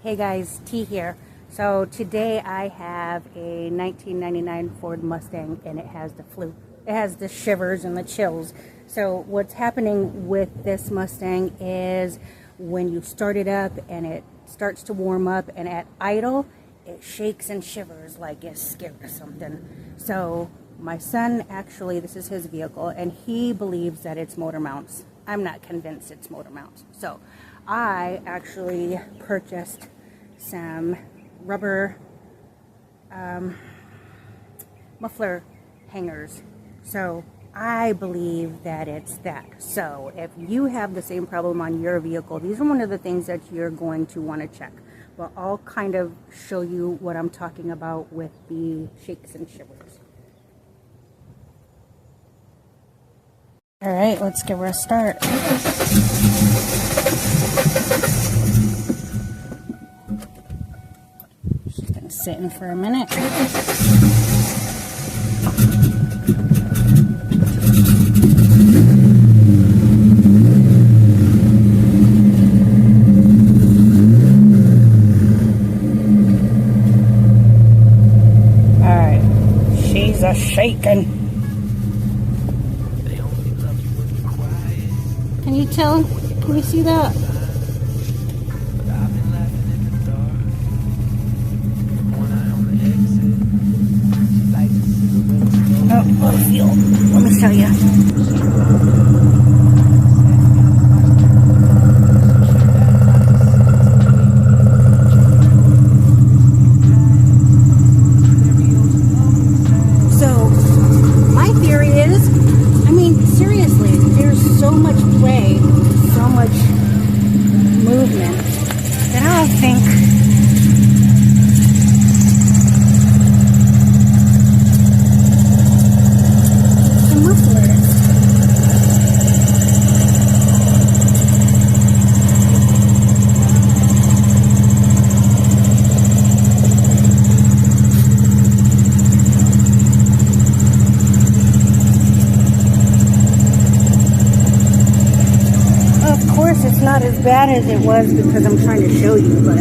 Hey guys, T here. So today I have a 1999 Ford Mustang and it has the flu. It has the shivers and the chills. So what's happening with this Mustang is when you start it up and it starts to warm up and at idle, it shakes and shivers like it's scared of something. So my son actually, this is his vehicle, and he believes that it's motor mounts. I'm not convinced it's motor mounts. So I actually purchased some rubber muffler hangers. So I believe that it's that. So if you have the same problem on your vehicle, these are one of the things that you're going to want to check. But I'll kind of show you what I'm talking about with the shakes and shivers. All right, let's give her a start. She's been sitting for a minute. All right, she's a shaking. Can you tell? Can you see that? Oh, fuel. Let me show you. So, my theory is, I mean, seriously, there's so much play, so much movement that I don't think the muffler. Of course, it's not as bad as it was because I'm trying to show you, but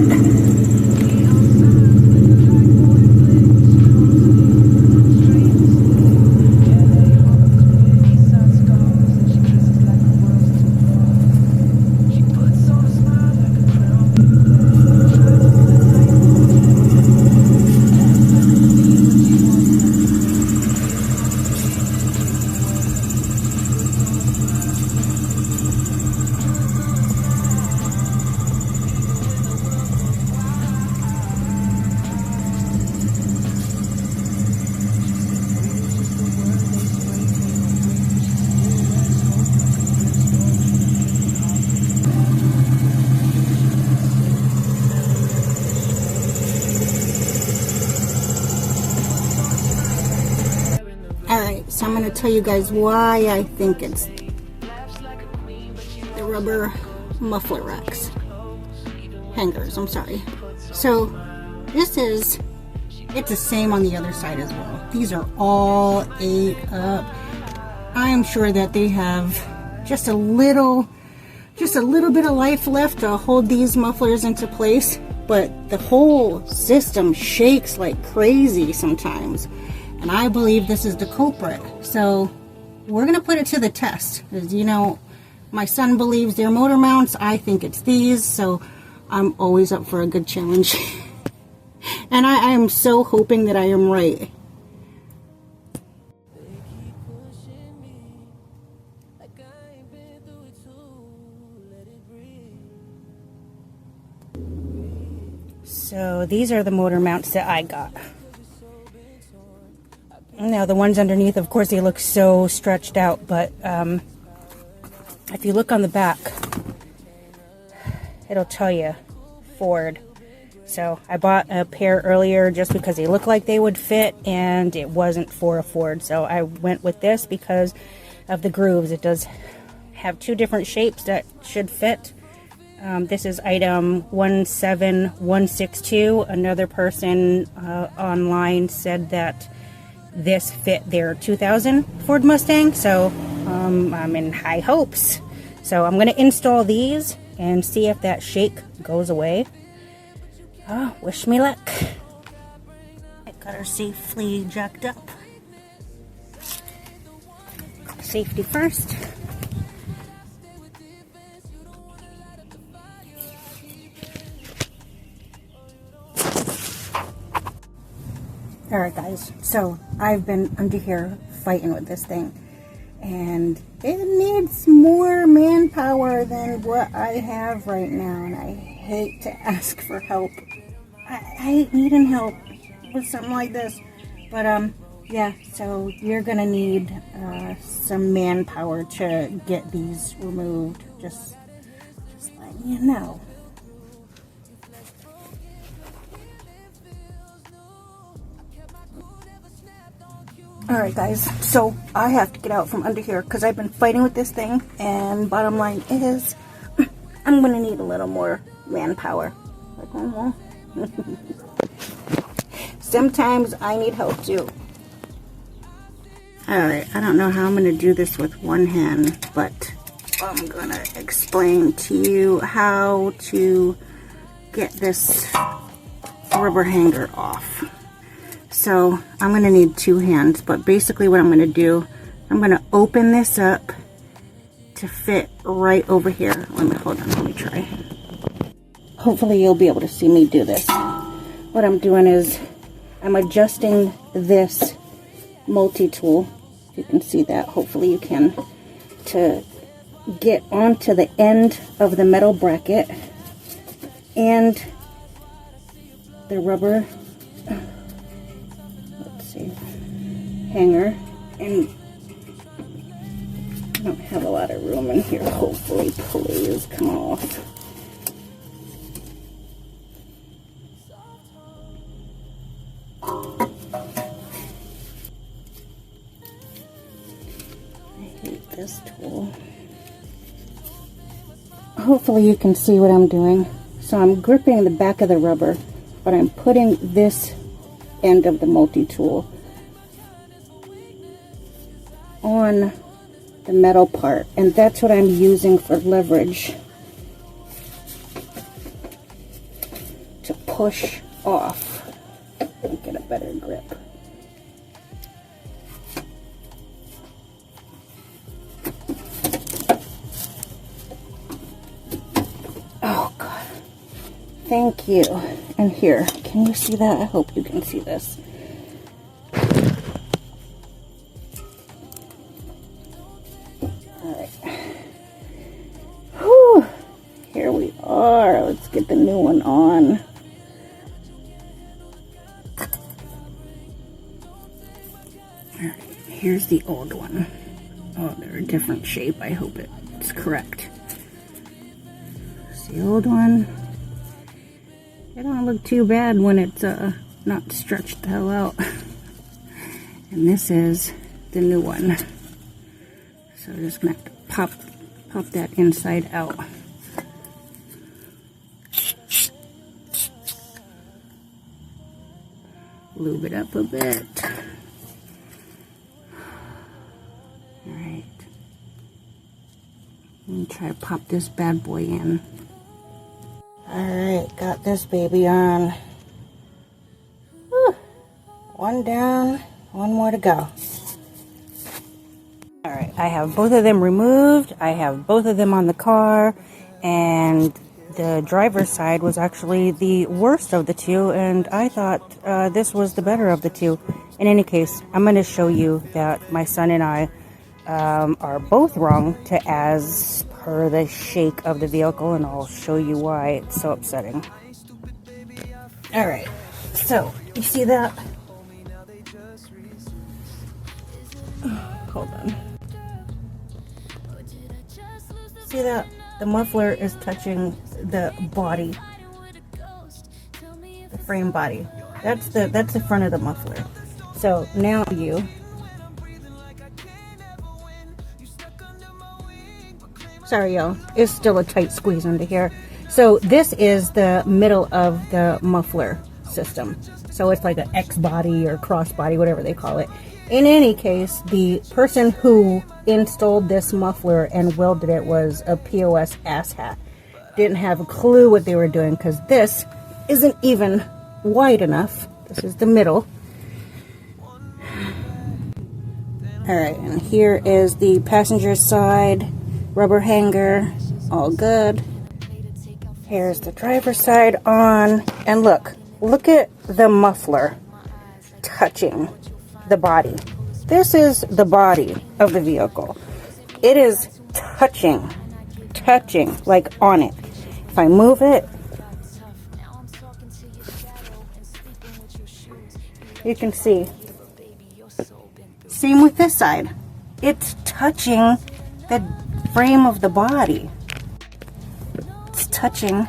alright, so I'm going to tell you guys why I think it's the rubber muffler racks. Hangers, I'm sorry. So, it's the same on the other side as well. These are all ate up. I am sure that they have just a little bit of life left to hold these mufflers into place, but the whole system shakes like crazy sometimes. And I believe this is the culprit. So we're going to put it to the test. As you know, my son believes they're motor mounts. I think it's these. So I'm always up for a good challenge. And I am so hoping that I am right. So these are the motor mounts that I got. Now the ones underneath, of course, they look so stretched out, but if you look on the back, it'll tell you Ford. So I bought a pair earlier just because they look like they would fit, and it wasn't for a Ford. So I went with this because of the grooves. It does have two different shapes that should fit. This is item 17162. Another person online said that this fit their 2000 Ford Mustang, so I'm in high hopes. So I'm going to install these and see if that shake goes away. Oh, wish me luck. I got her safely jacked up. Safety first. Alright guys, so I've been under here fighting with this thing, and it needs more manpower than what I have right now, and I hate to ask for help. I hate needing help with something like this, but yeah, so you're gonna need some manpower to get these removed, just letting you know. Alright guys, so I have to get out from under here because I've been fighting with this thing, and bottom line is I'm going to need a little more manpower. Sometimes I need help too. Alright, I don't know how I'm going to do this with one hand, but I'm going to explain to you how to get this rubber hanger off. So I'm going to need two hands, but basically what I'm going to do, I'm going to open this up to fit right over here. Hold on, let me try. Hopefully you'll be able to see me do this. What I'm doing is I'm adjusting this multi-tool. You can see that, hopefully you can, to get onto the end of the metal bracket and the rubber hanger, and I don't have a lot of room in here. Hopefully, please come off. I hate this tool. Hopefully you can see what I'm doing. So I'm gripping the back of the rubber, but I'm putting this end of the multi-tool on the metal part, and that's what I'm using for leverage to push off and get a better grip. Oh God, thank you. And here, can you see that? I hope you can see this. Let's get the new one on. Alright, here's the old one. Oh, they're a different shape. I hope it's correct. It's the old one. It don't look too bad when it's not stretched the hell out. And this is the new one. So I'm just gonna have to pop that inside out. Lube it up a bit. Alright. Let me try to pop this bad boy in. Alright, got this baby on. Whew. One down, one more to go. Alright, I have both of them removed. I have both of them on the car, and the driver's side was actually the worst of the two, and I thought this was the better of the two. In any case, I'm going to show you that my son and I are both wrong as per the shake of the vehicle, and I'll show you why it's so upsetting. Alright, so you see that? Hold on. See that? The muffler is touching the body, the frame body. That's the front of the muffler. So now sorry y'all, it's still a tight squeeze under here. So this is the middle of the muffler system. So it's like an X body or cross body, whatever they call it. In any case, the person who installed this muffler and welded it was a POS asshat. Didn't have a clue what they were doing, because this isn't even wide enough. This is the middle. Alright, and here is the passenger side rubber hanger. All good. Here's the driver's side on. And look at the muffler touching the body. This is the body of the vehicle. It is touching, like on it. If I move it, you can see. Same with this side. It's touching the frame of the body. It's touching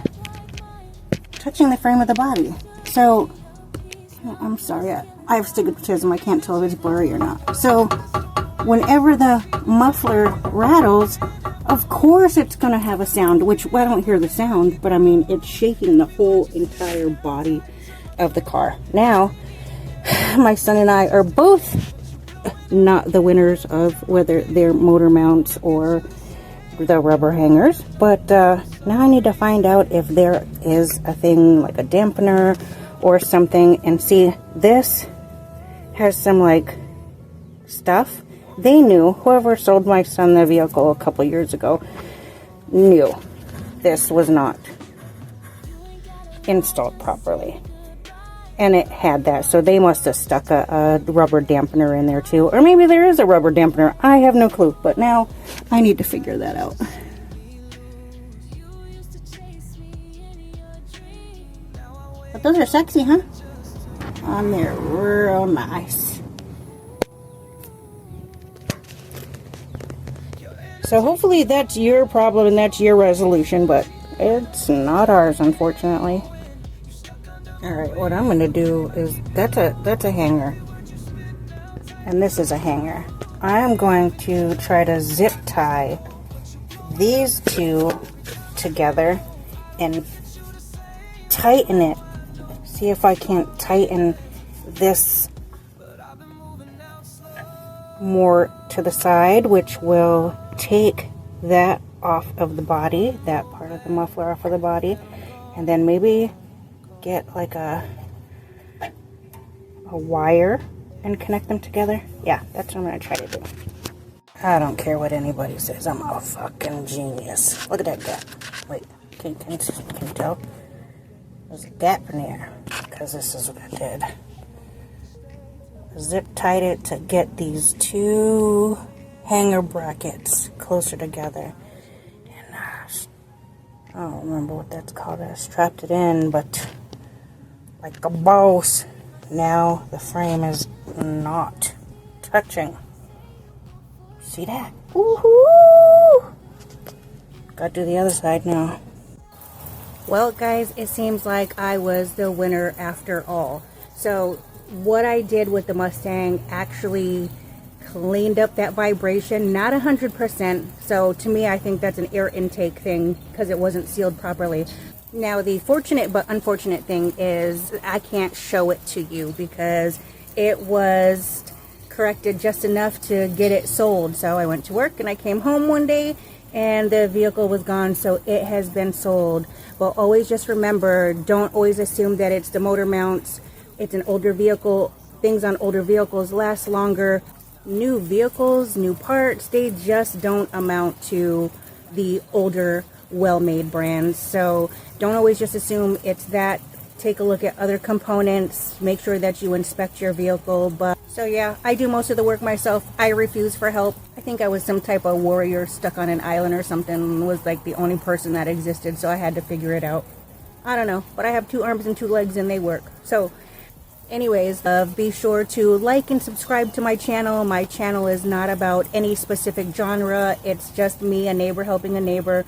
the frame of the body. So, I'm sorry, I have stigmatism. I can't tell if it's blurry or not. So, whenever the muffler rattles, of course it's going to have a sound, which, well, I don't hear the sound, but I mean, it's shaking the whole entire body of the car. Now, my son and I are both not the winners of whether they're motor mounts or the rubber hangers, but now I need to find out if there is a thing like a dampener or something. And see, this has some like stuff. They knew, whoever sold my son the vehicle a couple years ago knew this was not installed properly, and it had that, so they must have stuck a rubber dampener in there too, or maybe there is a rubber dampener. I have no clue, but now I need to figure that out. But those are sexy, huh? And they're real nice. So hopefully that's your problem and that's your resolution, but it's not ours, unfortunately. Alright, what I'm going to do is, that's a hanger. And this is a hanger. I'm going to try to zip tie these two together and tighten it. See if I can't tighten this more to the side, which will take that off of the body, that part of the muffler off of the body, and then maybe get like a wire and connect them together. Yeah, that's what I'm gonna try to do. I don't care what anybody says, I'm a fucking genius. Look at that gap. Wait, can you tell? There's a gap in there, because this is what I did. Zip tied it to get these two hanger brackets closer together. And I don't remember what that's called. I strapped it in, but like a boss. Now the frame is not touching. See that? Woohoo! Gotta do the other side now. Well, guys, it seems like I was the winner after all. So what I did with the Mustang actually cleaned up that vibration, not 100%. So to me, I think that's an air intake thing because it wasn't sealed properly. Now, the fortunate but unfortunate thing is I can't show it to you because it was corrected just enough to get it sold. So I went to work and I came home one day and the vehicle was gone, so it has been sold. But always just remember, don't always assume that it's the motor mounts. It's an older vehicle. Things on older vehicles last longer. New vehicles, new parts, they just don't amount to the older well-made brands. So don't always just assume it's that. Take a look at other components, make sure that you inspect your vehicle. But so yeah, I do most of the work myself. I refuse for help. I think I was some type of warrior stuck on an island or something, was like the only person that existed, so I had to figure it out. I don't know, but I have 2 arms and 2 legs and they work. So anyways, be sure to like and subscribe to my channel. My channel is not about any specific genre. It's just me, a neighbor helping a neighbor,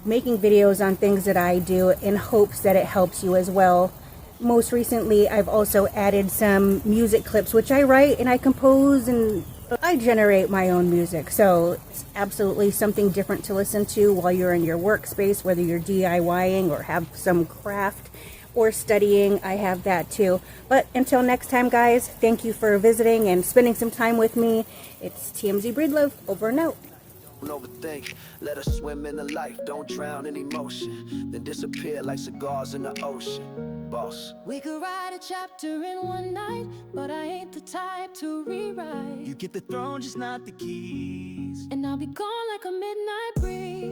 making videos on things that I do in hopes that it helps you as well. Most recently, I've also added some music clips, which I write and I compose and I generate my own music. So it's absolutely something different to listen to while you're in your workspace, whether you're DIYing or have some craft or studying. I have that too. But until next time, guys, thank you for visiting and spending some time with me. It's TMZ Breedlove, over and out. Don't overthink, let us swim in the light. Don't drown in emotion, then disappear like cigars in the ocean. Boss. We could write a chapter in one night, but I ain't the type to rewrite. You get the throne, just not the keys. And I'll be gone like a midnight breeze.